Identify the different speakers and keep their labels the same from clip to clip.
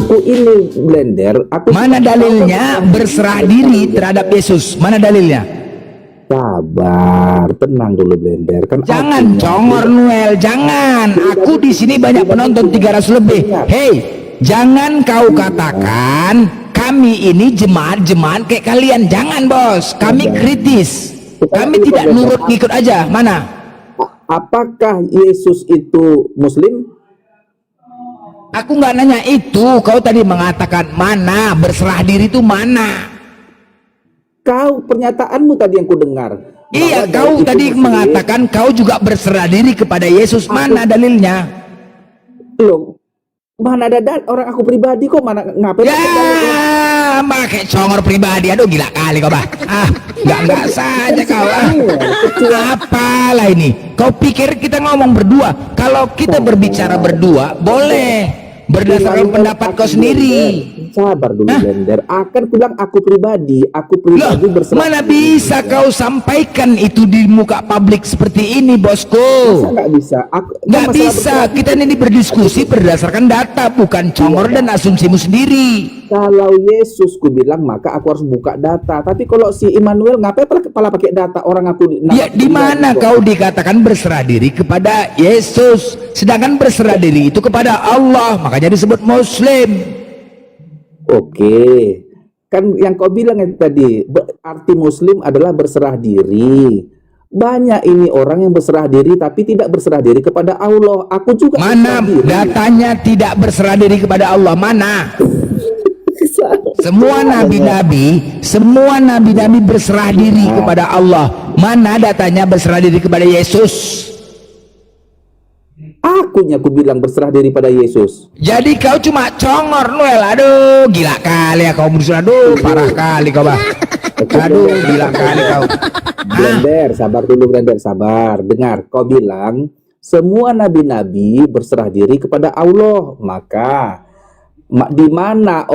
Speaker 1: aku ini blender.
Speaker 2: Mana dalilnya berserah diri terhadap Yesus? Mana dalilnya?
Speaker 1: Sabar, tenang dulu blender. Kan
Speaker 2: Jangan congor Noel, jangan. Aku di sini banyak penonton 300 lebih. Hei, jangan kau katakan kami ini jemaat-jemaat kayak kalian. Jangan bos, kami kritis. Kami tidak nurut ngikut aja. Mana?
Speaker 1: Apakah Yesus itu Muslim?
Speaker 2: Aku nggak nanya itu. Kau tadi mengatakan mana berserah diri itu mana?
Speaker 1: Kau pernyataanmu tadi yang ku dengar.
Speaker 2: Iya, kau tadi mengatakan kau juga berserah diri kepada Yesus. Mana dalilnya?
Speaker 1: Loh, mana ada orang aku pribadi kok mana ngapain?
Speaker 2: Ya, pakai congor pribadi. Aduh, gila kali kau bah. Nggak saja kau. Apalah ini? Kau pikir kita ngomong berdua? Kalau kita berbicara berdua, boleh berdasarkan pendapat kau sendiri.
Speaker 1: Sabar dulu blender. Akan bilang aku pribadi berserah.
Speaker 2: Mana bisa kau sampaikan itu di muka publik seperti ini, bosku?
Speaker 1: Nggak bisa.
Speaker 2: Nggak bisa. Kita ini berdiskusi berdasarkan data, bukan congor dan asumsimu sendiri.
Speaker 1: Kalau Yesus ku bilang maka aku harus buka data. Tapi kalau si Immanuel ngapain kepala pakai data orang aku?
Speaker 2: Ya di mana kau dikatakan berserah diri kepada Yesus, sedangkan berserah diri itu kepada Allah, makanya disebut Muslim.
Speaker 1: Oke, kan yang kau bilang tadi arti Muslim adalah berserah diri. Banyak ini orang yang berserah diri tapi tidak berserah diri kepada Allah. Aku juga.
Speaker 2: Mana datanya tidak berserah diri kepada Allah? Mana? Semua nabi-nabi berserah diri kepada Allah. Mana datanya berserah diri kepada Yesus?
Speaker 1: Akunya aku bilang berserah diri pada Yesus.
Speaker 2: Jadi kau cuma congor Noel. Aduh, gila kali ya kau berserah. Aduh, parah kali kau bah. Aduh, gila kali kau.
Speaker 1: Blender, sabar dulu blender, sabar. Dengar, kau bilang semua nabi-nabi berserah diri kepada Allah. Maka di mana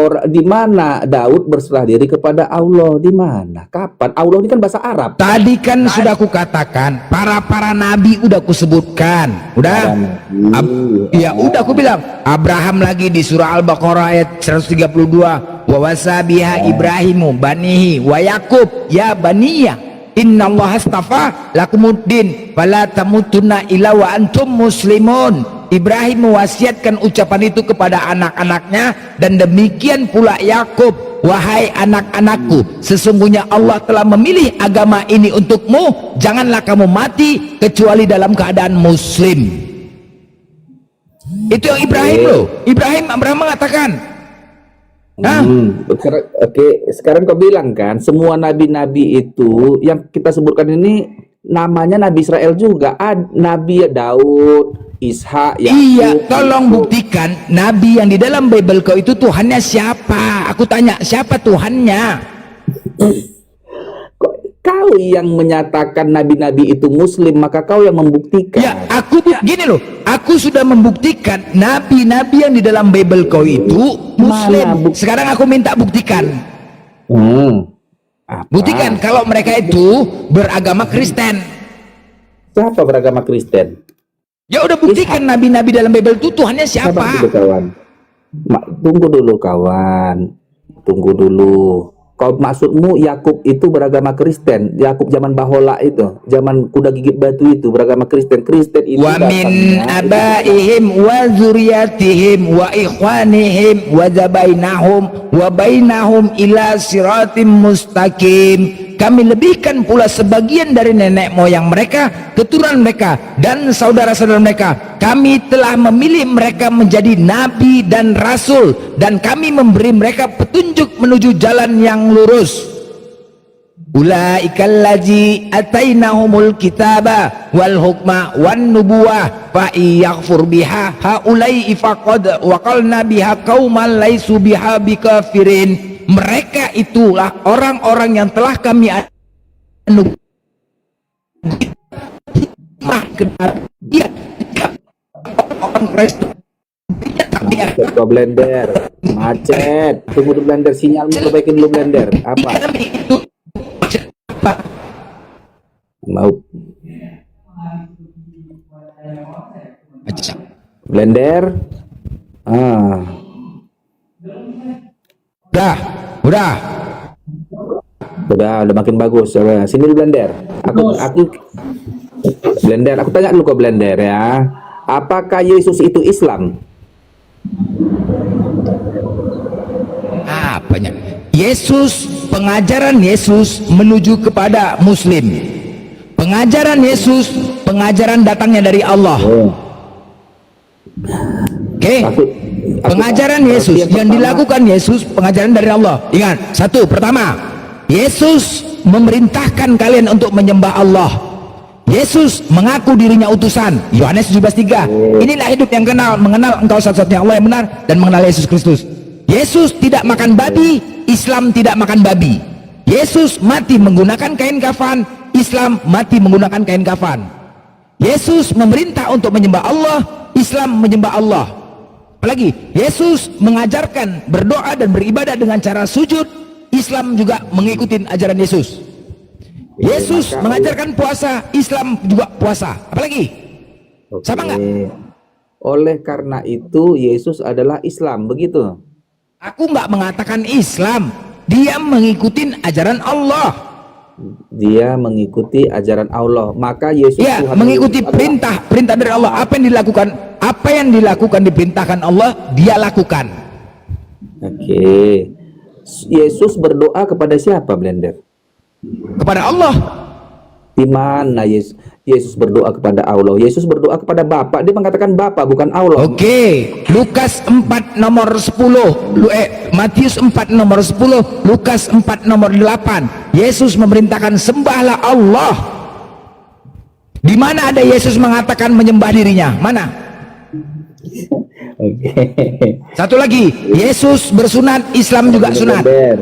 Speaker 1: Daud berserah diri kepada Allah? Di mana? Kapan? Allah ini kan bahasa Arab.
Speaker 2: Tadi kan sudah aku katakan para nabi udah aku sebutkan. Udah? Ya udah aku bilang. Abraham lagi di surah Al-Baqarah ayat 132. Wa wasabiha Ibrahimu banihi wa Yakub ya baniya innallaha astafa lakumuddin fala tamutunna illa wa antum muslimun. Ibrahim mewasiatkan ucapan itu kepada anak-anaknya, dan demikian pula Yakub, wahai anak-anakku, sesungguhnya Allah telah memilih agama ini untukmu, janganlah kamu mati kecuali dalam keadaan muslim. Itu yang Ibrahim loh. Abraham mengatakan.
Speaker 1: Oke, sekarang kau bilang kan semua nabi-nabi itu yang kita sebutkan ini namanya Nabi Israel juga. Nabi Daud, Ishak, Yakub. Iya,
Speaker 2: tolong buktikan nabi yang di dalam Bible kau itu Tuhannya siapa? Aku tanya, siapa Tuhannya?
Speaker 1: Kau yang menyatakan nabi-nabi itu Muslim, maka kau yang membuktikan.
Speaker 2: Ya, aku gini loh, aku sudah membuktikan nabi-nabi yang di dalam Bible kau itu Muslim. Sekarang aku minta buktikan. Buktikan kalau mereka itu beragama Kristen.
Speaker 1: Siapa beragama Kristen?
Speaker 2: Ya udah buktikan nabi-nabi dalam Bible itu Tuhannya siapa?
Speaker 1: Tunggu dulu kawan. Tunggu dulu. Kau maksudmu Yakub itu beragama Kristen? Yakub zaman Bahola itu, zaman kuda gigit batu itu beragama Kristen. Kristen itu
Speaker 2: wa min abaihim wa zuriyatihim wa ikhwanihim wa bainahum ila siratim mustaqim. Kami lebihkan pula sebagian dari nenek moyang mereka, keturunan mereka, dan saudara-saudara mereka. Kami telah memilih mereka menjadi nabi dan rasul, dan kami memberi mereka petunjuk menuju jalan yang lurus. Ulaikal ladzi atainahumul kitaba wal hukma wan nubuwah fa yaghfur biha haulai faqad waqalna biha qauman laisu biha bikafirin. Mereka itulah orang-orang yang telah kami anugerahkan orang Kristen.
Speaker 1: Kau blender macet. Tunggu dulu blender, sinyalmu perbaikin dulu blender. Apa? Mau blender?
Speaker 2: Udah.
Speaker 1: Udah makin bagus. Sini dulu Blender. Aku Blender, aku tanya dulu ke Blender ya. Apakah Yesus itu Islam?
Speaker 2: Apanya? Yesus, pengajaran Yesus menuju kepada Muslim. Pengajaran Yesus, pengajaran datangnya dari Allah. Oke. Pengajaran Yesus yang dilakukan Yesus, pengajaran dari Allah. Ingat, satu, pertama, Yesus memerintahkan kalian untuk menyembah Allah. Yesus mengaku dirinya utusan. Yohanes 17:3. Inilah hidup yang mengenal engkau satu-satunya Allah yang benar dan mengenal Yesus Kristus. Yesus tidak makan babi, Islam tidak makan babi. Yesus mati menggunakan kain kafan, Islam mati menggunakan kain kafan. Yesus memerintah untuk menyembah Allah, Islam menyembah Allah. Apalagi Yesus mengajarkan berdoa dan beribadah dengan cara sujud, Islam juga mengikuti ajaran Yesus. Yesus mengajarkan puasa, Islam juga puasa. Apalagi? Sama nggak?
Speaker 1: Oleh karena itu Yesus adalah Islam, begitu?
Speaker 2: Aku nggak mengatakan Islam. Dia mengikuti ajaran Allah.
Speaker 1: Dia mengikuti ajaran Allah. Maka Yesus
Speaker 2: Ya, mengikuti perintah dari Allah. Apa yang dilakukan diperintahkan Allah, dia lakukan.
Speaker 1: Oke. Yesus berdoa kepada siapa, Blender?
Speaker 2: Kepada Allah.
Speaker 1: Di mana Yesus berdoa kepada Allah? Yesus berdoa kepada Bapa. Dia mengatakan Bapa, bukan Allah.
Speaker 2: Oke. Lukas 4 nomor 10, Matius 4 nomor 10, Lukas 4 nomor 8. Yesus memerintahkan sembahlah Allah. Di mana ada Yesus mengatakan menyembah dirinya? Mana?
Speaker 1: Oke.
Speaker 2: Satu lagi, Yesus bersunat, Islam juga sunat.
Speaker 1: Blender.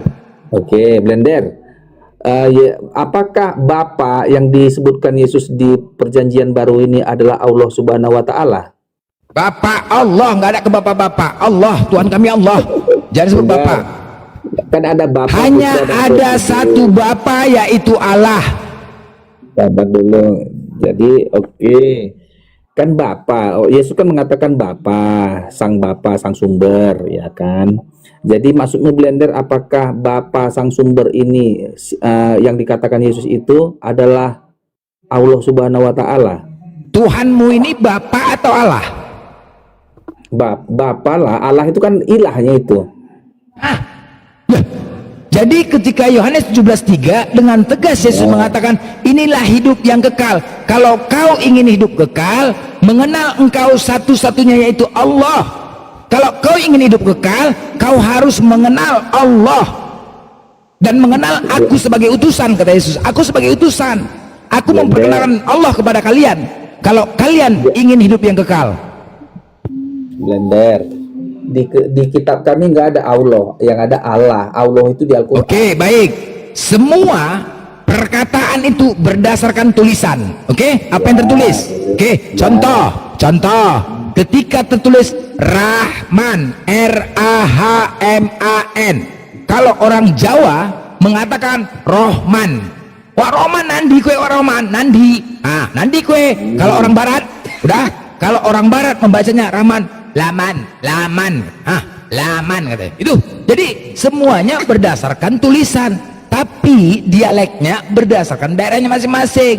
Speaker 1: Oke, Blender. Apakah Bapa yang disebutkan Yesus di perjanjian baru ini adalah Allah Subhanahu wa Ta'ala?
Speaker 2: Bapak Allah, nggak ada ke bapak-bapak. Allah, Tuhan kami Allah. Jangan sebut bapak.
Speaker 1: Kan ada Bapa.
Speaker 2: Hanya ada satu Bapa, yaitu Allah.
Speaker 1: Sabar dulu. Jadi oke. Kan Bapa. Yesus kan mengatakan Bapa, Sang Sumber, ya kan? Jadi maksudnya Blender, apakah Bapa Sang Sumber ini yang dikatakan Yesus itu adalah Allah Subhanahu wa Ta'ala?
Speaker 2: Tuhanmu ini Bapa atau Allah?
Speaker 1: Bapa lah, Allah itu kan ilahnya itu.
Speaker 2: Jadi ketika Yohanes 17:3 dengan tegas Yesus mengatakan, inilah hidup yang kekal. Kalau kau ingin hidup kekal, mengenal engkau satu-satunya yaitu Allah. Kalau kau ingin hidup kekal, kau harus mengenal Allah dan mengenal aku sebagai utusan, kata Yesus. Aku sebagai utusan, aku memperkenalkan Allah kepada kalian. Kalau kalian ingin hidup yang kekal.
Speaker 1: Blender, di kitab kami nggak ada Allah, yang ada Allah. Allah itu di Al-Quran.
Speaker 2: Oke, baik. Semua perkataan itu berdasarkan tulisan. Oke, apa yang tertulis? Oke, contoh. Ketika tertulis Rahman, R-A-H-M-A-N, kalau orang Jawa mengatakan Rohman. Wah, Rohman nandi kue, Rohman nandi. Nandi kue. Kalau orang Barat, kalau orang Barat membacanya Rahman, Laman. Laman katanya. Itu. Jadi semuanya berdasarkan tulisan, tapi dialeknya berdasarkan daerahnya masing-masing.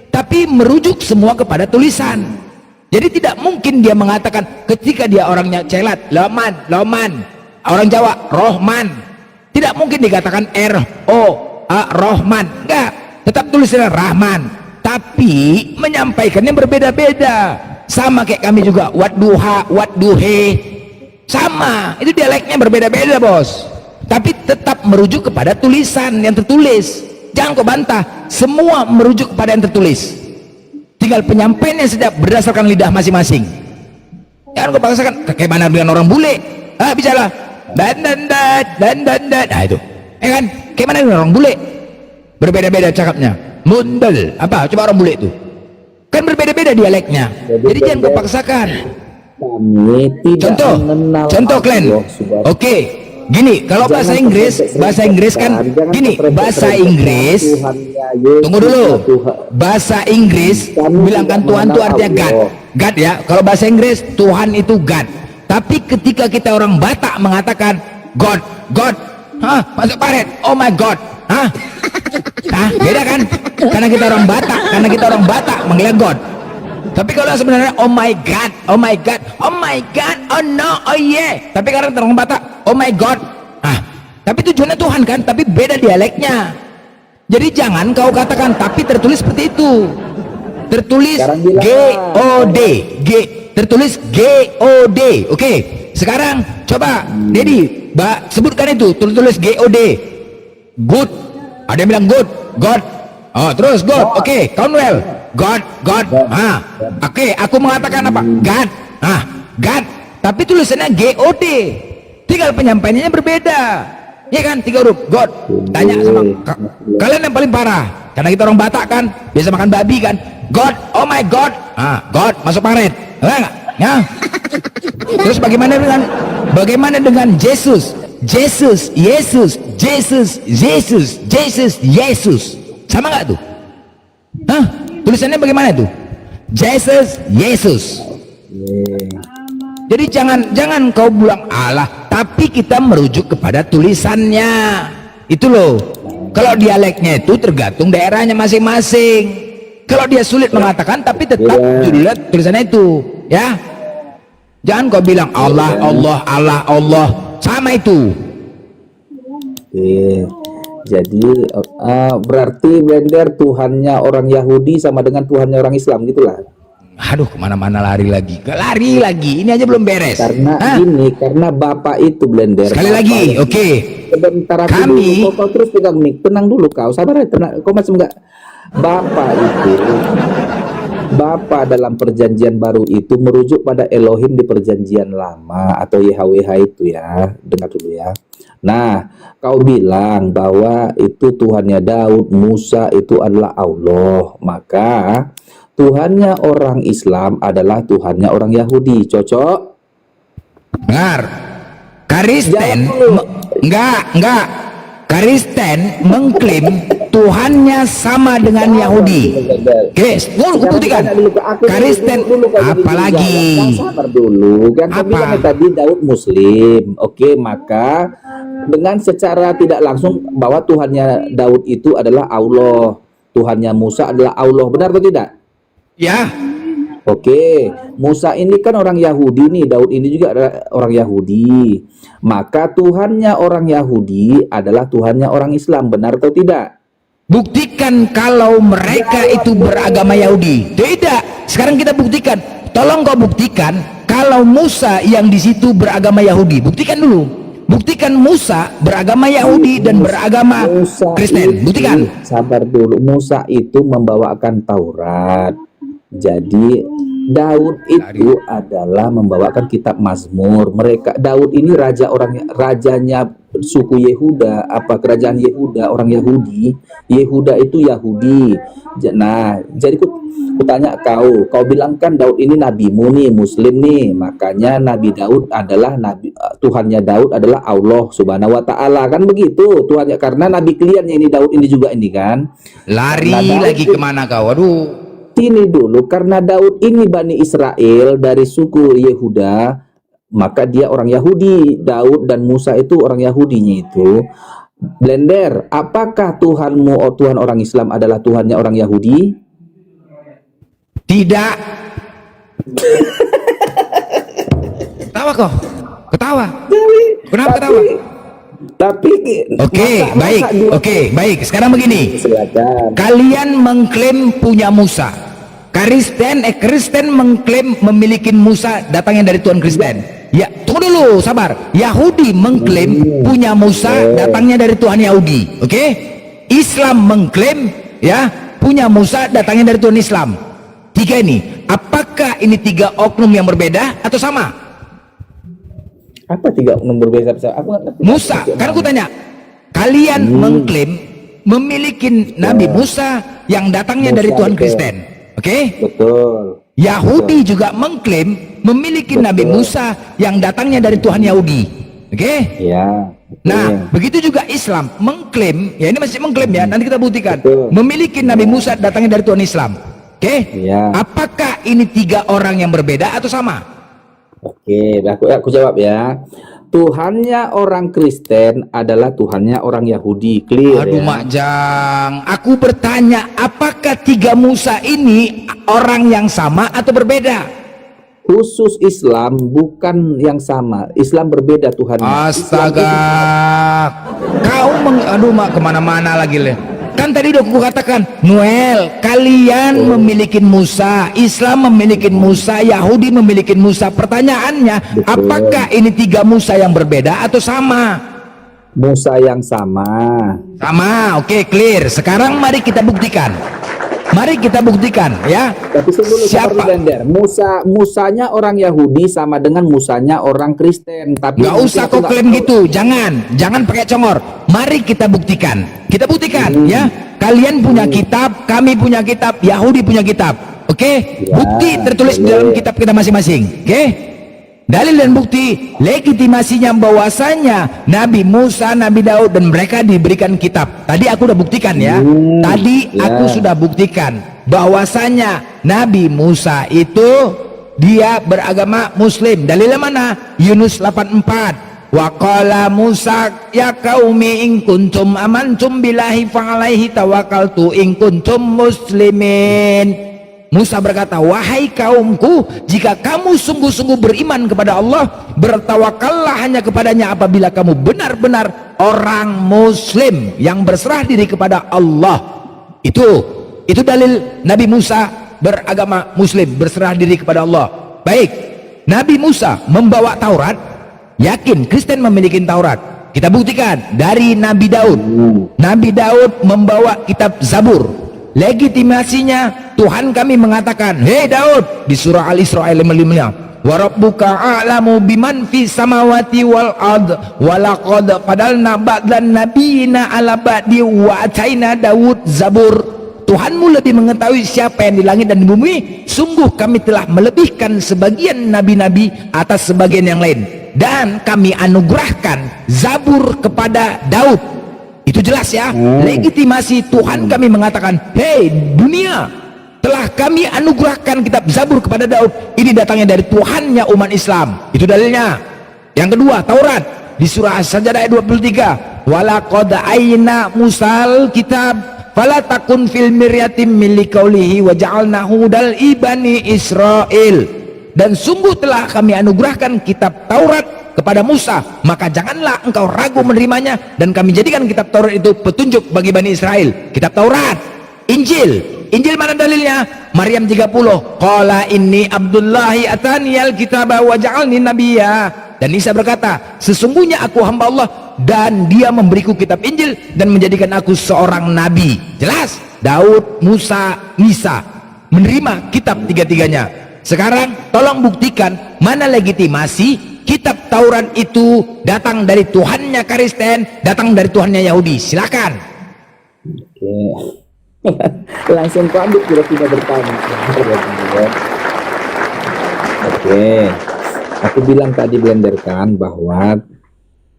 Speaker 2: Tapi merujuk semua kepada tulisan. Jadi tidak mungkin dia mengatakan ketika dia orangnya celat, Loman. Orang Jawa, Rohman. Tidak mungkin dikatakan Rohman. Enggak. Tetap tulisannya Rahman. Tapi menyampaikannya berbeda-beda. Sama kayak kami juga, Wadduhe. Sama. Itu dialeknya berbeda-beda, bos. Tapi tetap merujuk kepada tulisan yang tertulis. Jangan kau bantah. Semua merujuk kepada yang tertulis. Tinggal penyampaiannya saja berdasarkan lidah masing-masing. Jangan kau paksakan kayak mana dengan orang bule. Bicara dan. Itu. Kan? Kayak mana dengan orang bule? Berbeda-beda cakapnya. Mundel. Apa? Coba orang bule itu. Kan berbeda-beda dialeknya. Jadi jangan kau paksakan.
Speaker 1: Kami tidak mengenal
Speaker 2: Contoh kalian. Oke. Gini, kalau bahasa Inggris kan gini, bahasa Inggris. Tunggu dulu. Bahasa Inggris bilangkan Tuhan itu artinya God. God ya. Kalau bahasa Inggris Tuhan itu God. Tapi ketika kita orang Batak mengatakan God, Hah? Masuk paret. Oh my God. Hah? Nah, beda kan? Karena kita orang Batak manggilnya God. Tapi kalau sebenarnya oh my God, oh my God, oh my God, oh no, oh yeah. Tapi karena orang Batak, oh my God. Ah, tapi tujuannya Tuhan kan, tapi beda dialeknya. Jadi jangan kau katakan tapi tertulis seperti itu. Tertulis G O D, tertulis G O D. Oke. Sekarang coba Dedi, sebutkan itu tertulis G O D. Good. Ada yang bilang good, God. Oh, terus God. Oke, Cornwell. God. Oke, aku mengatakan apa? God. God. Tapi tulisannya G-O-D. Tinggal penyampaiannya berbeda. Iya kan? 3 huruf. God. Tanya sama kalian yang paling parah. Karena kita orang Batak kan, biasa makan babi kan. God. Oh my God. God masuk paret. Enggak? Ya. Terus bagaimana dengan Yesus? Yesus. Sama nggak tuh? Hah? Tulisannya bagaimana tuh? Yesus. Jadi jangan kau bilang Allah, tapi kita merujuk kepada tulisannya. Itu loh. Kalau dialeknya itu tergantung daerahnya masing-masing. Kalau dia sulit mengatakan, tapi tetap judulnya tulisannya itu, ya. Jangan kau bilang Allah, sama itu.
Speaker 1: Jadi berarti Blender Tuhannya orang Yahudi sama dengan Tuhannya orang Islam gitulah.
Speaker 2: Aduh, kemana-mana lari lagi. Ini aja belum beres.
Speaker 1: Karena Bapak itu Blender.
Speaker 2: Sekali lagi, oke.
Speaker 1: Sebentar dulu, kau terus pegang mic. Tenang dulu kau, sabar ya, tenang. Kau masih enggak. Bapak dalam perjanjian baru itu merujuk pada Elohim di perjanjian lama atau YHWH itu ya. Dengar dulu ya. Nah, kau bilang bahwa itu Tuhannya Daud, Musa itu adalah Allah. Maka Tuhannya orang Islam adalah Tuhannya orang Yahudi. Cocok?
Speaker 2: Dengar. Kristen enggak. Kristen mengklaim Tuhannya sama dengan Yahudi. Oke, buktikan. Kristen apalagi?
Speaker 1: Sabar dulu. Kan tadi Daud Muslim. Oke, maka dengan secara tidak langsung bahwa Tuhannya Daud itu adalah Allah, Tuhannya Musa adalah Allah. Benar atau tidak?
Speaker 2: Ya.
Speaker 1: Oke, Musa ini kan orang Yahudi nih, Daud ini juga adalah orang Yahudi. Maka Tuhannya orang Yahudi adalah Tuhannya orang Islam, benar atau tidak?
Speaker 2: Buktikan kalau mereka itu beragama Yahudi. Tidak. Sekarang kita buktikan. Tolong kau buktikan kalau Musa yang di situ beragama Yahudi. Buktikan dulu. Buktikan Musa beragama Yahudi dan beragama Kristen. Buktikan.
Speaker 1: Sabar dulu. Musa itu membawakan Taurat. Jadi Daud itu adalah membawakan kitab Mazmur. Daud ini rajanya suku Yehuda, kerajaan Yehuda, orang Yahudi. Yehuda itu Yahudi. Nah, jadi ku tanya kau bilang kan Daud ini nabimu nih, Muslim nih. Makanya Nabi Daud adalah Tuhannya Daud adalah Allah Subhanahu wa taala. Kan begitu Tuhannya, karena nabi kliennya ini Daud ini juga ini kan.
Speaker 2: Lari lagi kemana kau? Aduh.
Speaker 1: Ini dulu, karena Daud ini Bani Israel dari suku Yehuda, maka dia orang Yahudi. Daud dan Musa itu orang Yahudinya itu. Blender, apakah Tuhanmu, Tuhan orang Islam adalah Tuhannya orang Yahudi?
Speaker 2: Tidak. Ketawa kok? Ketawa? Kenapa ketawa?
Speaker 1: Tapi
Speaker 2: baik. Sekarang begini.
Speaker 1: Silakan.
Speaker 2: Kalian mengklaim punya Musa. Kristen mengklaim memiliki Musa datangnya dari Tuhan Kristen. Ya, tunggu dulu, sabar. Yahudi mengklaim punya Musa datangnya dari Tuhan Yahudi. Oke? Islam mengklaim ya punya Musa datangnya dari Tuhan Islam. 3 ini. Apakah ini 3 oknum yang berbeda atau sama?
Speaker 1: Apa 3 oknum berbeda?
Speaker 2: Musa, karena aku tanya. Kalian mengklaim memiliki Nabi Musa yang datangnya dari Tuhan Kristen. Oke?
Speaker 1: Betul.
Speaker 2: Yahudi juga mengklaim memiliki Nabi Musa yang datangnya dari Tuhan Yahudi. Oke?
Speaker 1: Ya.
Speaker 2: Nah, begitu juga Islam mengklaim, ya ini masih mengklaim ya, nanti kita buktikan. Memiliki Nabi Musa datangnya dari Tuhan Islam. Oke?
Speaker 1: Ya.
Speaker 2: Apakah ini 3 orang yang berbeda atau sama?
Speaker 1: Oke, aku jawab ya. Tuhannya orang Kristen adalah Tuhannya orang Yahudi. Clear
Speaker 2: Aduh
Speaker 1: ya?
Speaker 2: Mak Jang, aku bertanya, apakah tiga Musa ini orang yang sama atau berbeda?
Speaker 1: Khusus Islam bukan yang sama. Islam berbeda Tuhannya.
Speaker 2: Astaga, aduh Mak, kemana-mana lagi le. Kan tadi udah aku katakan, Noel, kalian memiliki Musa, Islam memiliki Musa, Yahudi memiliki Musa. Pertanyaannya,
Speaker 1: Betul.
Speaker 2: apakah ini tiga Musa yang berbeda atau sama?
Speaker 1: Musa yang sama.
Speaker 2: Sama, oke, clear. Sekarang mari kita buktikan. Mari kita buktikan ya.
Speaker 1: Tapi sebelum
Speaker 2: Siapa?
Speaker 1: Musanya orang Yahudi sama dengan Musanya orang Kristen. Tapi
Speaker 2: Gak usah kau klaim gitu, jangan pakai congor. Mari kita buktikan. Kita buktikan ya. Kalian punya kitab, kami punya kitab, Yahudi punya kitab. Oke?
Speaker 1: Ya,
Speaker 2: Bukti tertulis di dalam kitab kita masing-masing. Oke? Dalil dan bukti legitimasinya bahwasanya Nabi Musa, Nabi Daud dan mereka diberikan kitab. Tadi aku udah buktikan ya. Tadi aku sudah buktikan bahwasanya Nabi Musa itu dia beragama Muslim. Dalilnya mana? Yunus 84. Wa qala Musa ya qaumi in kuntum amantum billahi fa alaihi tawakkaltu in kuntum muslimin. Musa berkata, wahai kaumku, jika kamu sungguh-sungguh beriman kepada Allah, bertawakallah hanya kepadanya apabila kamu benar-benar orang Muslim yang berserah diri kepada Allah. Itu dalil Nabi Musa beragama Muslim, berserah diri kepada Allah. Baik, Nabi Musa membawa Taurat, yakin Kristen memiliki Taurat. Kita buktikan dari Nabi Daud. Nabi Daud membawa kitab Zabur. Legitimasinya Tuhan kami mengatakan, hei Daud, di surah Al-Isra ayat 55, wa rabbuka a'lamu biman fis samawati wal ard wa laqad fadalna ba'dan nabiyina ala ba'di wa ataina Daud Zabur. Tuhanmu lebih mengetahui siapa yang di langit dan di bumi. Sungguh kami telah melebihkan sebagian nabi-nabi atas sebagian yang lain, dan kami anugerahkan Zabur kepada Daud. Itu jelas ya. Legitimasi Tuhan kami mengatakan, hei dunia, telah kami anugerahkan kitab Zabur kepada Daud. Ini datangnya dari Tuhannya umat Islam. Itu dalilnya. Yang kedua, Taurat di surah As-Sajdah ayat 23, walaqad ayna musal kitab fala takun fil miryatim min liqaulihi wa ja'alnahu dal ibani Israil. Dan sungguh telah kami anugerahkan kitab Taurat kepada Musa, maka janganlah engkau ragu menerimanya, dan kami jadikan kitab Taurat itu petunjuk bagi Bani Israel. Kitab Taurat. Injil mana dalilnya? Maryam 30, qala inni abdullahi ataniyal kitaba wa ja'alni nabiyya. Dan Isa berkata, sesungguhnya aku hamba Allah dan dia memberiku kitab Injil dan menjadikan aku seorang nabi. Jelas, Daud, Musa, Isa menerima kitab tiga-tiganya. Sekarang tolong buktikan mana legitimasi kitab Taurat itu datang dari Tuhannya Kristen, datang dari Tuhannya Yahudi. Silakan.
Speaker 1: Oke. Langsung pamit bila tidak bertanya. Oke. Aku bilang tadi blenderkan bahwa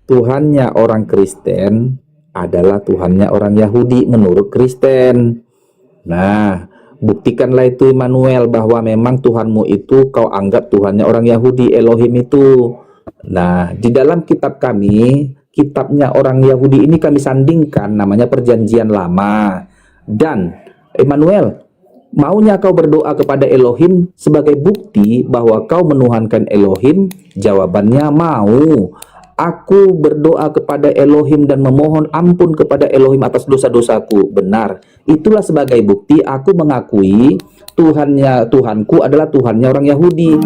Speaker 1: Tuhannya orang Kristen adalah Tuhannya orang Yahudi menurut Kristen. Nah, buktikanlah itu Immanuel bahwa memang Tuhanmu itu kau anggap Tuhannya orang Yahudi, Elohim itu. Nah, di dalam kitab kami, kitabnya orang Yahudi ini kami sandingkan, namanya Perjanjian Lama. Dan Immanuel, maunya kau berdoa kepada Elohim sebagai bukti bahwa kau menuhankan Elohim? Jawabannya mau. Aku berdoa kepada Elohim dan memohon ampun kepada Elohim atas dosa-dosaku. Benar. Itulah sebagai bukti aku mengakui Tuhanku adalah Tuhannya orang Yahudi.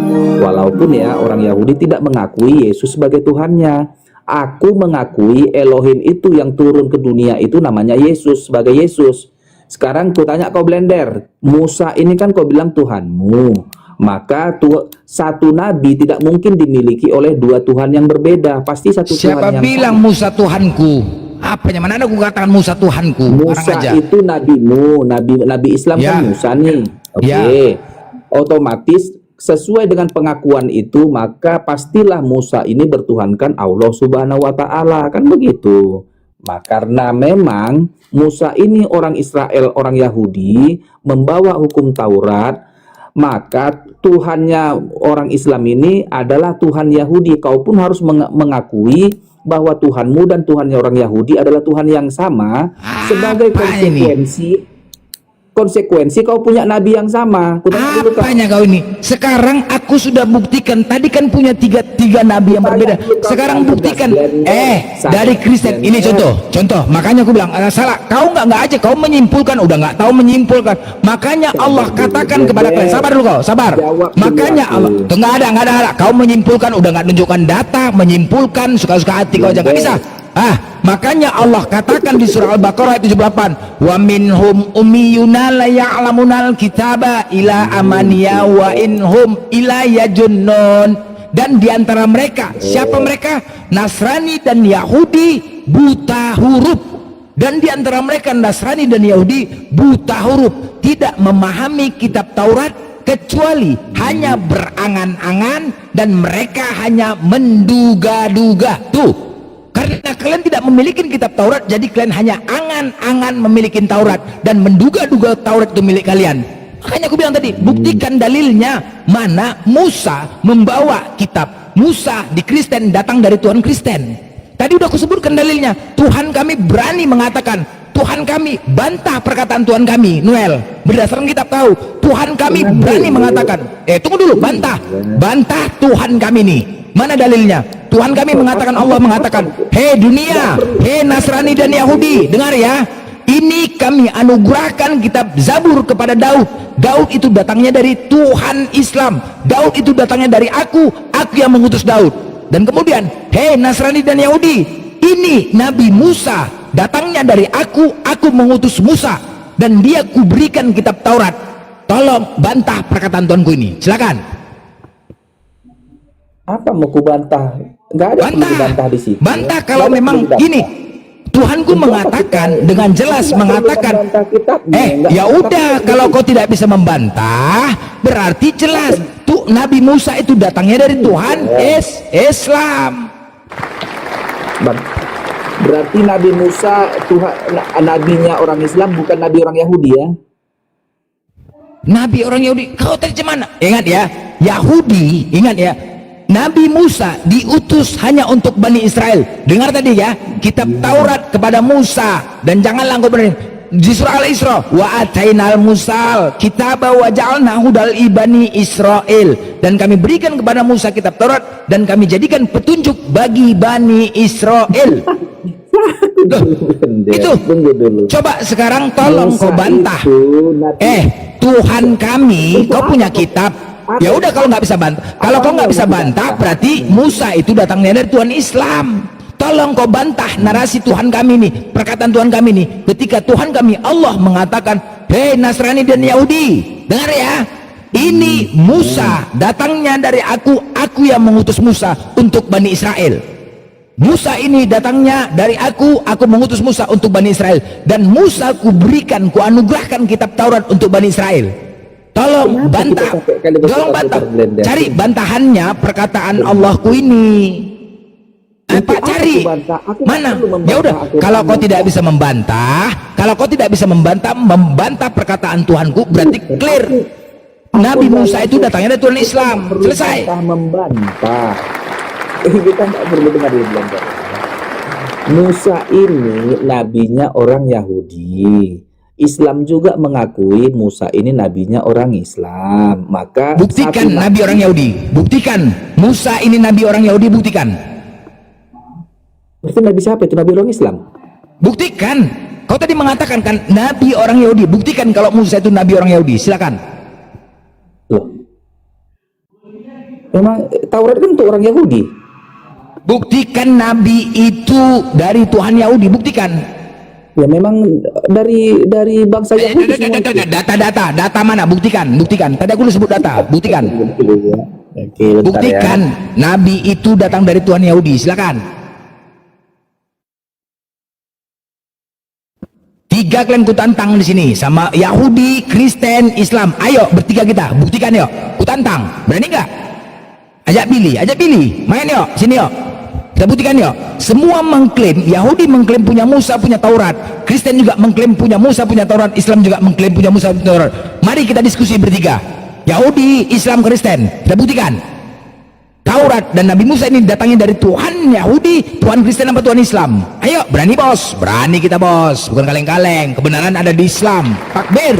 Speaker 1: Walaupun ya orang Yahudi tidak mengakui Yesus sebagai Tuhannya. Aku mengakui Elohim itu yang turun ke dunia itu namanya Yesus sebagai Yesus. Sekarang ku tanya kau blender, Musa ini kan kau bilang Tuhanmu. Maka satu nabi tidak mungkin dimiliki oleh dua Tuhan yang berbeda. Pasti satu
Speaker 2: Siapa
Speaker 1: Tuhan yang
Speaker 2: bilang Musa Tuhanku? Apanya? Mana ada aku katakan Musa Tuhanku?
Speaker 1: Musa itu nabimu, nabi Islam
Speaker 2: Ya.
Speaker 1: kan Musa nih. Oke.
Speaker 2: Ya.
Speaker 1: Otomatis sesuai dengan pengakuan itu maka pastilah Musa ini bertuhankan Allah Subhanahu wa taala, kan begitu. Karena memang Musa ini orang Israel, orang Yahudi, membawa hukum Taurat, maka Tuhannya orang Islam ini adalah Tuhan Yahudi. Kau pun harus mengakui bahwa Tuhanmu dan Tuhannya orang Yahudi adalah Tuhan yang sama. Sebagai konsekuensi kau punya nabi yang sama.
Speaker 2: Apanya kau ini? Sekarang aku sudah buktikan. Tadi kan punya tiga nabi yang berbeda. Sekarang buktikan. Dari Kristen. Ini contoh. Makanya aku bilang salah. Kau nggak aja. Kau menyimpulkan. Udah nggak tahu menyimpulkan. Makanya Allah katakan kepada kalian. Sabar dulu kau. Sabar. Makanya Allah. Nggak ada. Kau menyimpulkan. Udah nggak tunjukkan data. Menyimpulkan suka-suka hati kau aja. Nggak bisa. Makanya Allah katakan di surah Al-Baqarah 78, wa minhum ummiyuna la ya'lamunal kitaba ila amaniya wa inhum ila yajunnun. Dan di antara mereka, siapa mereka? Nasrani dan Yahudi buta huruf. Dan di antara mereka Nasrani dan Yahudi buta huruf, tidak memahami kitab Taurat kecuali hanya berangan-angan dan mereka hanya menduga-duga. Tuh, karena kalian tidak memiliki kitab Taurat, jadi kalian hanya angan-angan memiliki Taurat dan menduga-duga Taurat itu milik kalian. Makanya aku bilang tadi, buktikan dalilnya. Mana Musa membawa kitab. Musa di Kristen datang dari Tuhan Kristen. Tadi udah aku sebutkan dalilnya. Tuhan kami berani mengatakan, Tuhan kami bantah perkataan Tuhan kami, Noel. Berdasarkan kitab tahu, Tuhan kami berani mengatakan, tunggu dulu, bantah Tuhan kami nih. Mana dalilnya? Tuhan kami mengatakan, Allah mengatakan, hei dunia, hei Nasrani dan Yahudi, dengar ya, ini kami anugerahkan kitab Zabur kepada Daud. Daud itu datangnya dari Tuhan Islam. Daud itu datangnya dari aku yang mengutus Daud. Dan kemudian, hei Nasrani dan Yahudi, ini Nabi Musa, datangnya dari aku mengutus Musa, dan dia kuberikan kitab Taurat. Tolong bantah perkataan Tuanku ini, silakan.
Speaker 1: Apa mau ku bantah? Nggak ada yang dibantah di situ.
Speaker 2: Bantah kalau memang gini. Tuhanku mengatakan dengan jelas mengatakan, ya udah, kalau kau tidak bisa membantah, berarti jelas tuh Nabi Musa itu datangnya dari Tuhan Islam.
Speaker 1: Berarti Nabi Musa nabinya orang Islam, bukan nabi orang Yahudi ya?
Speaker 2: Nabi orang Yahudi, kau terjemah. Ingat ya, Yahudi, ingat ya. Nabi Musa diutus hanya untuk Bani Israel. Dengar tadi ya, kitab Taurat kepada Musa. Dan janganlah engkau di surah Al-Isra, wa atainal musal kitaba wa ja'alnahu dal ibani Israel. Dan kami berikan kepada Musa kitab Taurat dan kami jadikan petunjuk bagi Bani Israel. Itu coba sekarang tolong kau bantah. Tuhan kami, kau punya kitab. Ya udah, kalau nggak bisa bantah, kalau kau nggak bisa bantah, berarti Musa itu datangnya dari Tuhan Islam. Tolong kau bantah narasi Tuhan kami nih, perkataan Tuhan kami nih, ketika Tuhan kami Allah mengatakan, hei Nasrani dan Yahudi, dengar ya, ini Musa datangnya dari aku yang mengutus Musa untuk Bani Israel. Musa ini datangnya dari aku mengutus Musa untuk Bani Israel, dan Musa kuberikan, kuanugerahkan kitab Taurat untuk Bani Israel. Tolong bantah, cari bantahannya perkataan Allahku ini. Pak, cari mana? Ya udah, kalau kau tidak bisa membantah, membantah perkataan Tuhanku, berarti clear. Nabi Musa itu datangnya dari Tuhan Islam. Selesai.
Speaker 1: Membantah. Kita nggak perlu dengar di belakang. Musa ini nabinya orang Yahudi. Islam juga mengakui Musa ini nabinya orang Islam. Maka
Speaker 2: buktikan nabi orang Yahudi. Buktikan Musa ini nabi orang Yahudi. Buktikan.
Speaker 1: Berarti nabi siapa itu? Nabi orang Islam.
Speaker 2: Buktikan. Kau tadi mengatakan kan nabi orang Yahudi. Buktikan kalau Musa itu nabi orang Yahudi. Silakan.
Speaker 1: Loh. Memang Taurat kan untuk orang Yahudi.
Speaker 2: Buktikan nabi itu dari Tuhan Yahudi. Buktikan.
Speaker 1: Ya memang dari bangsa Yahudi.
Speaker 2: Data mana? Buktikan. Tadi aku sebut data. Buktikan.
Speaker 1: Oke,
Speaker 2: buktikan ya. Nabi itu datang dari Tuhan Yahudi. Silakan. 3 kalian kutantang di sini sama Yahudi, Kristen, Islam. Ayo bertiga kita. Buktikan yuk. Kutantang. Berani nggak? Ajak pilih. Main yuk. Sini yuk. Kita buktikan yuk. Semua mengklaim, Yahudi mengklaim punya Musa, punya Taurat. Kristen juga mengklaim punya Musa, punya Taurat. Islam juga mengklaim punya Musa, punya Taurat. Mari kita diskusi bertiga. Yahudi, Islam, Kristen. Kita buktikan. Taurat dan Nabi Musa ini datangnya dari Tuhan Yahudi, Tuhan Kristen apa Tuhan Islam? Ayo, berani bos, berani kita bos, bukan kaleng-kaleng. Kebenaran ada di Islam. Takbir.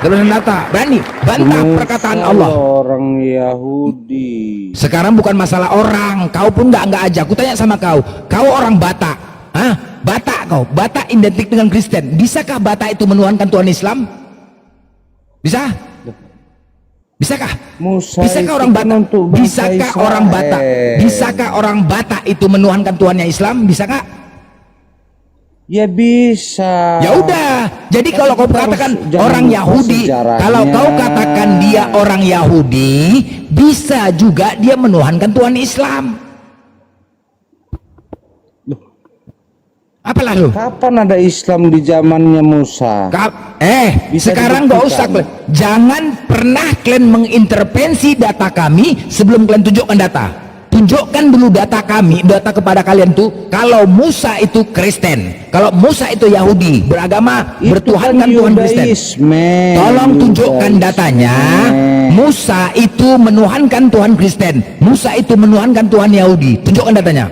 Speaker 2: Terus data, berani bantah perkataan Allah.
Speaker 3: Orang Yahudi.
Speaker 2: Sekarang bukan masalah orang, kau pun nggak aja. Aku tanya sama kau orang Batak, Batak kau, Batak identik dengan Kristen. Bisakah Batak itu menuhankan Tuhan Islam? Bisa? Bisakah?
Speaker 3: Musa
Speaker 2: Bisakah orang Batak? Bisakah orang Batak? Bisakah orang Batak itu menuhankan Tuhannya Islam? Bisakah?
Speaker 3: Ya bisa.
Speaker 2: Ya udah. Jadi kalau kau katakan orang Yahudi, kalau kau katakan dia orang Yahudi, bisa juga dia menuhankan Tuhan Islam. Apalah lu?
Speaker 3: Kapan ada Islam di zamannya Musa?
Speaker 2: Bisa sekarang gak usah. Jangan pernah kalian mengintervensi data kami sebelum kalian tunjukkan data. Tunjukkan dulu data kami, data kepada kalian tuh. Kalau Musa itu Kristen, kalau Musa itu Yahudi, beragama bertuhankan Tuhan Kristen. Tolong tunjukkan datanya. Musa itu menuhankan Tuhan Kristen, Musa itu menuhankan Tuhan Yahudi. Tunjukkan datanya.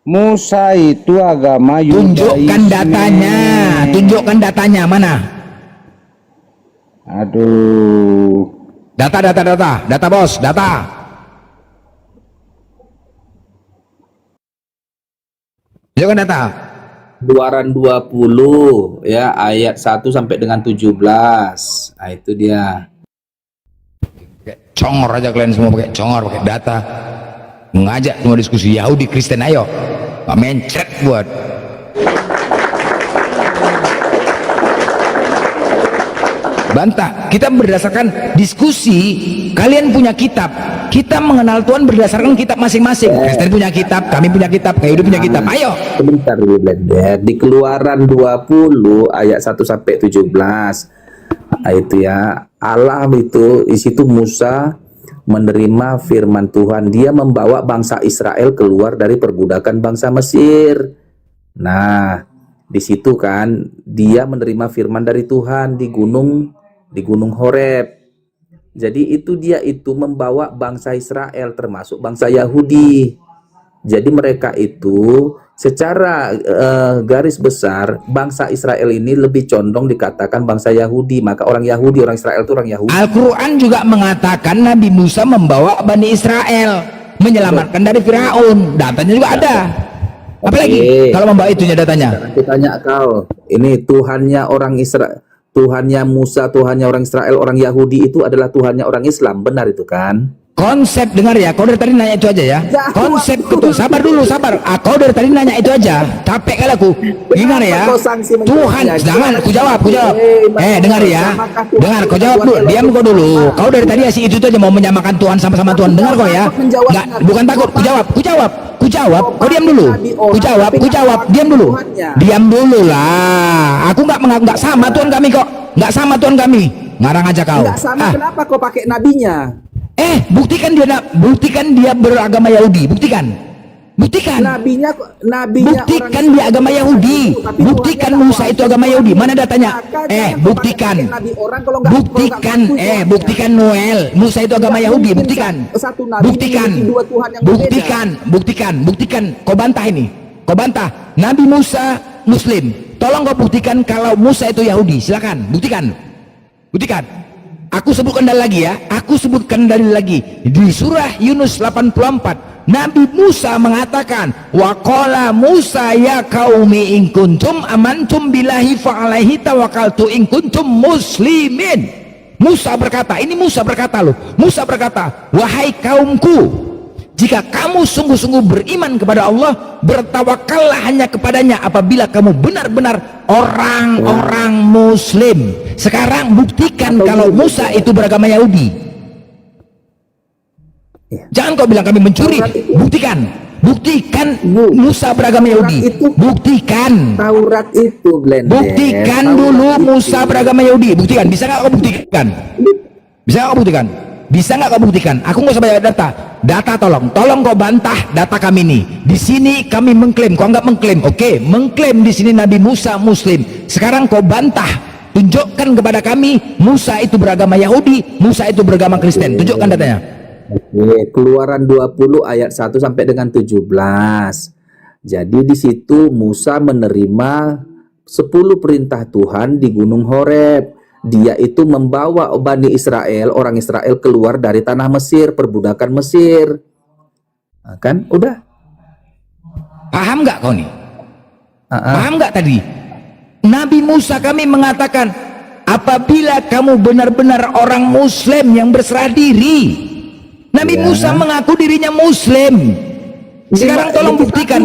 Speaker 3: Musa itu agama Yudaisme.
Speaker 2: Tunjukkan datanya. Tunjukkan datanya mana?
Speaker 3: Aduh.
Speaker 2: Data bos, data. Tunjukkan data.
Speaker 1: Keluaran 20 ya, ayat 1 sampai dengan 17. Nah, itu dia.
Speaker 2: Congor aja kalian semua pakai congor, pakai data. Mengajak semua diskusi Yahudi Kristen, ayo. Pak mencret buat. Bantah. Kita berdasarkan diskusi. Kalian punya kitab. Kita mengenal Tuhan berdasarkan kitab masing-masing. Kristen punya kitab, kami punya kitab, Yahudi punya kitab. Ayo.
Speaker 1: Sebentar dulu Blender. Di Keluaran 20 ayat 1 sampai 17. Nah, itu ya. Allah itu di situ Musa menerima firman Tuhan. Dia membawa bangsa Israel keluar dari perbudakan bangsa Mesir. Nah, di situ kan dia menerima firman dari Tuhan di gunung Horeb. Jadi itu dia itu membawa bangsa Israel termasuk bangsa Yahudi. Jadi mereka itu secara garis besar bangsa Israel ini lebih condong dikatakan bangsa Yahudi. Maka orang Yahudi, orang Israel itu orang Yahudi.
Speaker 2: Al-Quran juga mengatakan Nabi Musa membawa Bani Israel menyelamatkan dari Firaun. Datanya juga ada. Apalagi kalau membawa itunya datanya.
Speaker 1: Aku tanya kau, ini Tuhannya orang Israel, Tuhannya Musa, Tuhannya orang Israel, orang Yahudi itu adalah Tuhannya orang Islam, benar itu kan?
Speaker 2: Konsep, dengar ya, kau dari tadi nanya itu aja ya. Konsep itu, sabar dulu, sabar. Kau dari tadi nanya itu aja. Capek kali aku. Dengar ya. Tuhan, jangan, aku jawab. Dengar ya. Dengar, kau jawab dulu. Diam kau dulu. Kau dari tadi asik itu aja mau menyamakan Tuhan sama-sama Tuhan. Dengar kau ya. Enggak, bukan takut. Ku jawab. Kau diam dulu. Ku jawab. Diam dulu. Diam dulu lah. Aku enggak sama Tuhan kami kok. Enggak sama Tuhan kami. Ngarang aja kau.
Speaker 1: Enggak sama, kenapa kau pakai nabinya?
Speaker 2: Buktikan dia beragama Yahudi. Buktikan.
Speaker 1: Nabinya
Speaker 2: buktikan dia agama Yahudi. Buktikan Musa itu agama Yahudi. Mana datanya? Buktikan. Buktikan Noel. Musa itu agama Yahudi. Buktikan. Buktikan. Kau bantah ini. Kau bantah. Nabi Musa Muslim. Tolong kau buktikan kalau Musa itu Yahudi. Silakan. Buktikan. Aku sebutkan dalil lagi. Di surah Yunus 84, Nabi Musa mengatakan, wa qala Musa ya qaumi in kuntum amantum billahi fa alaihi tawakkaltu in kuntum muslimin. Musa berkata, wahai kaumku, jika kamu sungguh-sungguh beriman kepada Allah, bertawakallah hanya kepadanya apabila kamu benar-benar orang-orang Muslim. Sekarang buktikan kalau Musa itu beragama Yahudi. Jangan kau bilang kami mencuri. Buktikan Musa beragama Yahudi. Buktikan.
Speaker 1: Taurat itu Blender.
Speaker 2: Buktikan dulu Musa beragama Yahudi. Buktikan. Bisa nggak kau buktikan? Bisa nggak kau buktikan? Aku nggak usah banyak data tolong kau bantah data kami ini. Di sini kami mengklaim, kau nggak mengklaim. Oke, mengklaim di sini Nabi Musa Muslim. Sekarang kau bantah tunjukkan kepada kami Musa itu beragama Yahudi, Musa itu beragama Kristen. Tunjukkan datanya.
Speaker 1: Oke, Keluaran 20 ayat 1 sampai dengan 17. Jadi di situ Musa menerima 10 perintah Tuhan di Gunung Horeb. Dia itu membawa Bani Israel, orang Israel keluar dari tanah Mesir, perbudakan Mesir. Nah, kan udah.
Speaker 2: Paham nggak kau nih? Paham nggak tadi? Nabi Musa kami mengatakan, apabila kamu benar-benar orang Muslim yang berserah diri. Nabi Musa mengaku dirinya Muslim. Sekarang tolong buktikan.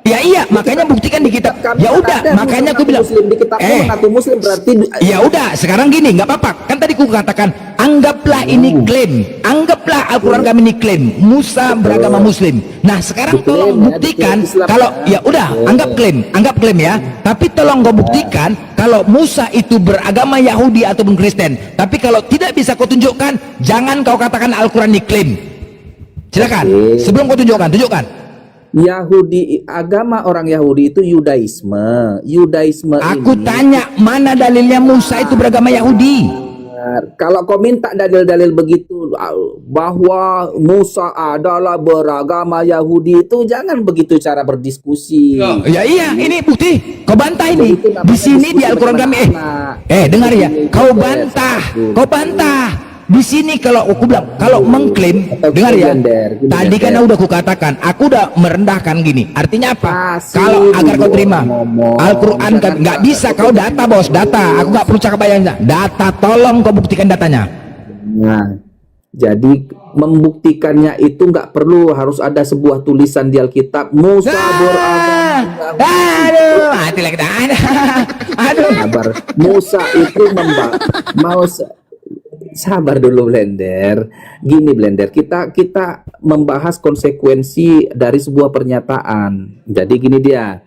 Speaker 2: Ya iya, makanya buktikan di kitab. Ya udah, makanya aku bilang.
Speaker 1: Muslim di kitab mengaku Muslim berarti.
Speaker 2: Ya udah, sekarang gini, nggak apa-apa. Kan tadi ku katakan, anggaplah ini klaim, anggaplah Al-Quran kami ini klaim Musa beragama Muslim. Nah sekarang tolong buktikan kalau ya udah anggap klaim ya. Tapi tolong kau buktikan kalau Musa itu beragama Yahudi ataupun Kristen. Tapi kalau tidak bisa kau tunjukkan, jangan kau katakan Al-Quran ini klaim. Silakan. Sebelum kau tunjukkan.
Speaker 1: Yahudi, agama orang Yahudi itu Yudaisme. Yudaisme
Speaker 2: Aku
Speaker 1: ini,
Speaker 2: tanya, mana dalilnya Musa itu beragama Yahudi?
Speaker 1: kalau kau minta dalil-dalil begitu bahwa Musa adalah beragama Yahudi, itu jangan begitu cara berdiskusi.
Speaker 2: Ya iya, ini bukti. Kau bantah ini. Di sini di Al-Quran kami dengar ya. Kau bantah. Di sini kalau aku bilang, kalau mengklaim, dengar ya. Tadi kan udah aku katakan, aku udah merendahkan gini. Artinya apa? Kalau agar kau terima Al-Quran kan nggak bisa kau data bos, data. Aku nggak perlu cakap bayangnya. Data, tolong kau buktikan datanya.
Speaker 1: Nah, jadi membuktikannya itu nggak perlu harus ada sebuah tulisan di Alkitab Musa beragama.
Speaker 2: Aduh, mati lagi. Aduh.
Speaker 1: Sabar. Musa itu sabar dulu Blender. Gini Blender, kita membahas konsekuensi dari sebuah pernyataan. Jadi gini dia.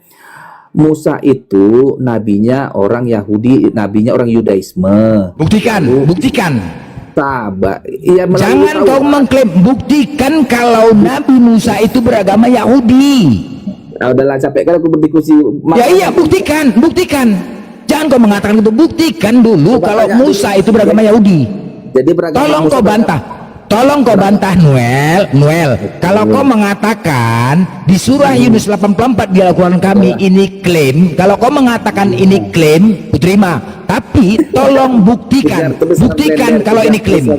Speaker 1: Musa itu nabinya orang Yahudi, nabinya orang Yudaisme.
Speaker 2: Buktikan.
Speaker 1: Sabar. Ya,
Speaker 2: jangan kau mengklaim, buktikan kalau Nabi Musa itu beragama Yahudi.
Speaker 1: Nah, udahlah capek kan aku berdiskusi.
Speaker 2: Ya iya, buktikan. Jangan kau mengatakan itu, buktikan dulu kalau Musa itu beragama Yahudi.
Speaker 1: Jadi beragama
Speaker 2: Tolong kau bantah Noel. Kalau kau mengatakan di surah Yunus 84 di Al-Quran kami ini klaim, kalau kau mengatakan ini klaim, ku terima. Tapi tolong buktikan kalau ini klaim.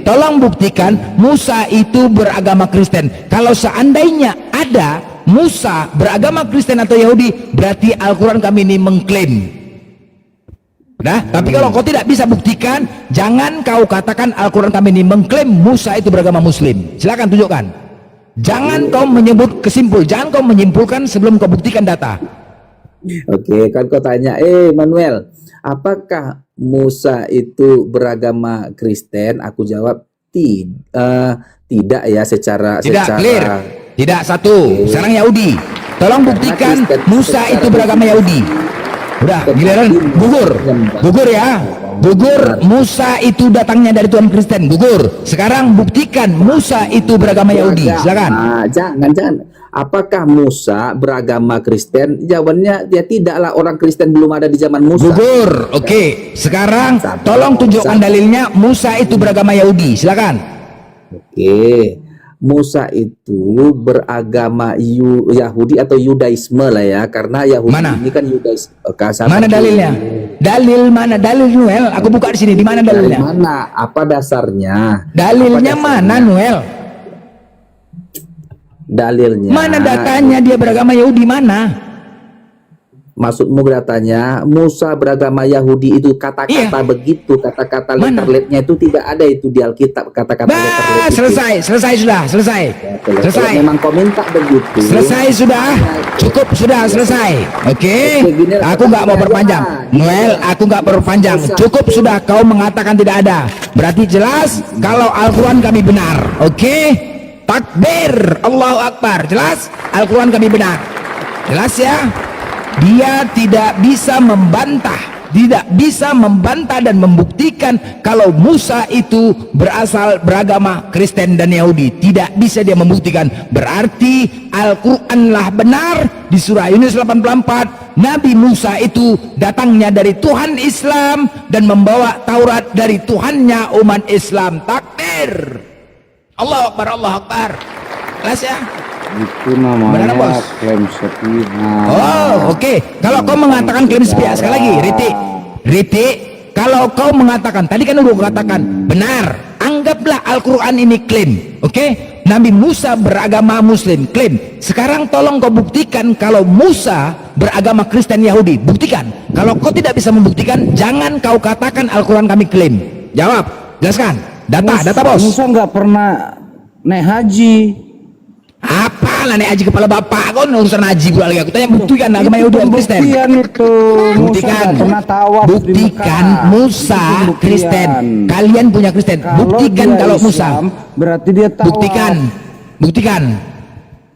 Speaker 2: Tolong buktikan Musa itu beragama Kristen. Kalau seandainya ada Musa beragama Kristen atau Yahudi, berarti Al-Quran kami ini mengklaim. Nah, tapi kalau kau tidak bisa buktikan, jangan kau katakan Al-Quran kami ini mengklaim Musa itu beragama Muslim. Silakan tunjukkan. Jangan kau jangan kau menyimpulkan sebelum kau buktikan data.
Speaker 1: Oke, kan kau tanya, Manuel, apakah Musa itu beragama Kristen? Aku jawab tidak ya secara
Speaker 2: clear. Tidak satu. Sekarang Yahudi. Tolong buktikan Musa itu beragama Yahudi. Udah, giliran gugur ya. Gugur, Musa itu datangnya dari Tuhan Kristen. Gugur. Sekarang buktikan Musa itu beragama Yahudi. Silakan.
Speaker 1: Jangan. Apakah Musa beragama Kristen? Jawabannya dia tidaklah, orang Kristen belum ada di zaman Musa.
Speaker 2: Gugur. Oke. Sekarang tolong tunjukkan dalilnya Musa itu beragama Yahudi. Silakan.
Speaker 1: Oke. Musa itu beragama Yahudi atau Yudaisme lah ya, karena Yahudi ini kan Yudaisme.
Speaker 2: Mana dalilnya? Dalil mana? Dalil Noel? Aku buka di sini. Di mana dalilnya?
Speaker 1: Mana? Apa dasarnya?
Speaker 2: Dalilnya mana Noel?
Speaker 1: Dalilnya.
Speaker 2: Mana datanya dia beragama Yahudi mana?
Speaker 1: Maksudmu datanya Musa beragama Yahudi itu kata-kata begitu, kata-kata letterletnya itu tidak ada itu di Alkitab, kata-kata letterlet.
Speaker 2: Selesai.
Speaker 1: Memang kau minta begitu.
Speaker 2: Selesai sudah. Cukup sudah selesai. Oke. Aku nggak mau perpanjang. Noel, aku nggak perpanjang. Cukup sudah, kau mengatakan tidak ada. Berarti jelas kalau Al-Quran kami benar. Oke. Takbir. Allahu Akbar. Jelas Al-Quran kami benar. Jelas ya. Dia tidak bisa membantah tidak bisa membantah dan membuktikan kalau Musa itu beragama Kristen dan Yahudi. Tidak bisa dia membuktikan. Berarti Al-Quranlah benar. Di surah Yunus 84, Nabi Musa itu datangnya dari Tuhan Islam dan membawa Taurat dari Tuhannya umat Islam. Takbir, Allahu Akbar, Allahu Akbar. Kelas ya?
Speaker 3: Itu namanya
Speaker 2: Benar, Bos?
Speaker 3: klaim sepihak.
Speaker 2: Oh, oke. Kalau kau mengatakan klaim sepihak, sekali lagi, Riti, kalau kau mengatakan, tadi kan udah katakan, benar, anggaplah Al-Quran ini klaim, oke? Nabi Musa beragama Muslim, klaim. Sekarang tolong kau buktikan kalau Musa beragama Kristen Yahudi, buktikan. Kalau kau tidak bisa membuktikan, jangan kau katakan Al-Quran kami klaim. Jawab, jelaskan. Data bos.
Speaker 3: Musa nggak pernah naik haji.
Speaker 2: Apalah nih haji kepala bapak, kau urusan haji pula lagi. Aku tanya buktikan agama Yahudi dan Kristen.
Speaker 3: Buktian itu.
Speaker 2: Buktikan,
Speaker 3: Musa pernah tawaf di
Speaker 2: buktikan
Speaker 3: Mekah.
Speaker 2: Musa
Speaker 3: Itu buktian.
Speaker 2: Kristen. Kalian punya Kristen. Buktikan
Speaker 3: dia
Speaker 2: kalau Musa.
Speaker 3: Islam, berarti dia tawaf.
Speaker 2: Buktikan.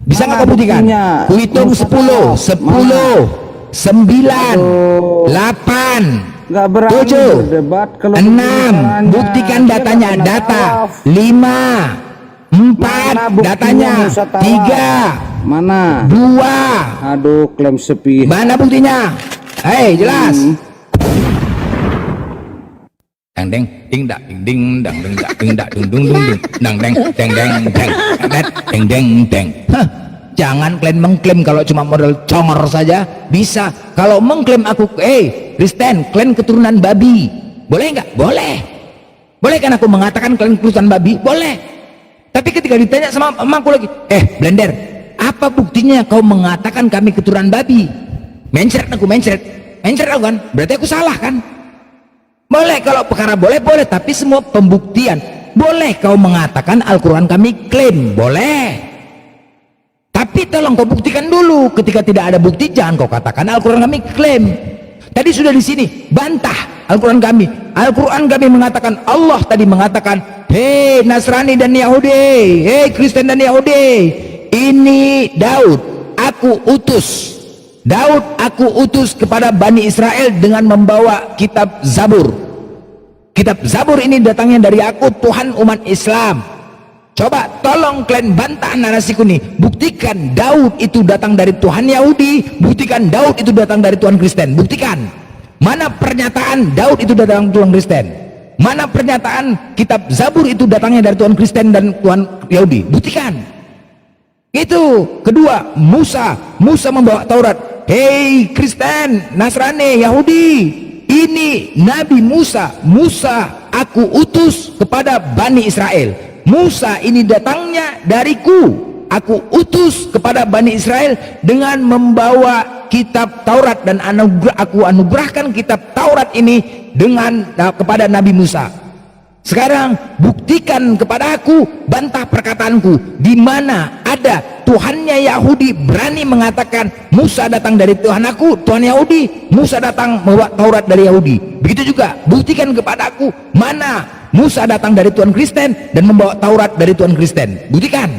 Speaker 2: Bisa nggak
Speaker 3: Mana
Speaker 2: kau buktikan?
Speaker 3: buktinya?
Speaker 2: Kuhitung
Speaker 3: Musa
Speaker 2: 10,
Speaker 3: tawaf.
Speaker 2: 10, 9,
Speaker 3: Aduh.
Speaker 2: 8,
Speaker 3: Nggak berani
Speaker 2: 7,
Speaker 3: berdebat kalau
Speaker 2: 6.
Speaker 3: caranya.
Speaker 2: Buktikan
Speaker 3: Dia
Speaker 2: datanya.
Speaker 3: nggak pernah
Speaker 2: Data
Speaker 3: tawaf.
Speaker 2: 5, 4.
Speaker 3: Mana buktinya
Speaker 2: Datanya
Speaker 3: Musa tawaf?
Speaker 2: 3,
Speaker 3: Mana?
Speaker 2: 2.
Speaker 3: Aduh, klaim sepihak.
Speaker 2: Mana buktinya? Hei, jelas. Dang deng ding dak ding ding dang deng dak ding dak dung dung dung dang deng deng deng deng deng deng deng. Hah, jangan mengklaim kalau cuma modal congor saja. Bisa kalau mengklaim aku Kristen, klaim keturunan babi, boleh nggak? Boleh kan aku mengatakan klaim keturunan babi? Boleh. Tapi ketika ditanya sama emakku lagi, Blender, apa buktinya kau mengatakan kami keturunan babi? Mencret aku kan, berarti aku salah kan? Boleh, kalau perkara boleh, tapi semua pembuktian. Boleh kau mengatakan Al-Quran kami klaim, boleh. Tapi tolong kau buktikan dulu. Ketika tidak ada bukti, jangan kau katakan Al-Quran kami klaim. Tadi sudah di sini, bantah Al-Quran kami. Al-Quran kami mengatakan, Allah tadi mengatakan, hei Nasrani dan Yahudi, hei Kristen dan Yahudi, ini Daud, aku utus kepada Bani Israel dengan membawa kitab Zabur. Kitab Zabur ini datangnya dari aku, Tuhan umat Islam. Coba tolong kalian bantah narasiku nih. Buktikan Daud itu datang dari Tuhan Yahudi, buktikan Daud itu datang dari Tuhan Kristen. Buktikan. Mana pernyataan Daud itu datang dari Tuhan Kristen? Mana pernyataan kitab Zabur itu datangnya dari Tuhan Kristen dan Tuhan Yahudi? Buktikan. Itu. Kedua, Musa membawa Taurat. Hei Kristen, Nasrani, Yahudi, ini Nabi Musa aku utus kepada Bani Israel. Musa ini datangnya dariku, aku utus kepada Bani Israel dengan membawa kitab Taurat, dan aku anugerahkan kitab Taurat ini kepada Nabi Musa. Sekarang buktikan kepada aku, bantah perkataanku. Di mana ada Tuhannya Yahudi berani mengatakan Musa datang dari Tuhan aku, Tuhan Yahudi, Musa datang membawa Taurat dari Yahudi. Begitu juga buktikan kepada aku mana Musa datang dari Tuhan Kristen dan membawa Taurat dari Tuhan Kristen. Buktikan.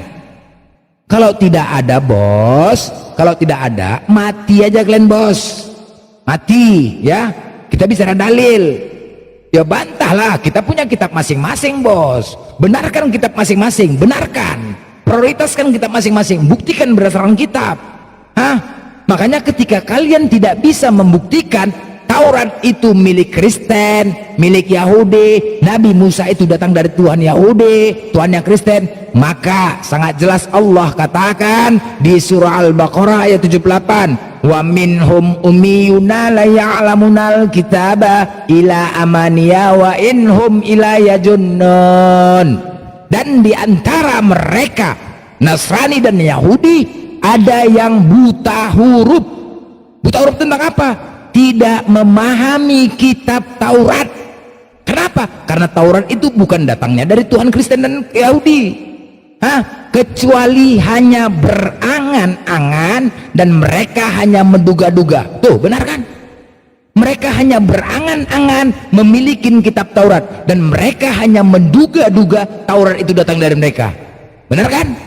Speaker 2: Kalau tidak ada bos, kalau tidak ada, mati aja kalian bos, mati ya. Kita bisa ada dalil. Ya bantahlah, kita punya kitab masing-masing bos. Benarkan kitab masing-masing, benarkan. Prioritaskan kitab masing-masing, buktikan berdasarkan kitab. Makanya ketika kalian tidak bisa membuktikan Taurat itu milik Kristen, milik Yahudi, Nabi Musa itu datang dari Tuhan Yahudi, Tuhannya Kristen, maka sangat jelas Allah katakan di surah Al-Baqarah ayat 78, wa minhum ummiyuna la ya'lamunal kitaba ila amaniya wa inhum ila yajunnun. Dan di antara mereka Nasrani dan Yahudi ada yang buta huruf. Buta huruf tentang apa? Tidak memahami kitab Taurat. Kenapa? Karena Taurat itu bukan datangnya dari Tuhan Kristen dan Yahudi, kecuali hanya berangan-angan dan mereka hanya menduga-duga. Tuh, benar kan? Mereka hanya berangan-angan memiliki kitab Taurat dan mereka hanya menduga-duga Taurat itu datang dari mereka. Benar kan?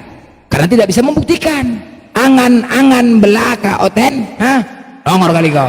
Speaker 2: Karena tidak bisa membuktikan. Angan-angan belaka oten, Longor kali kau.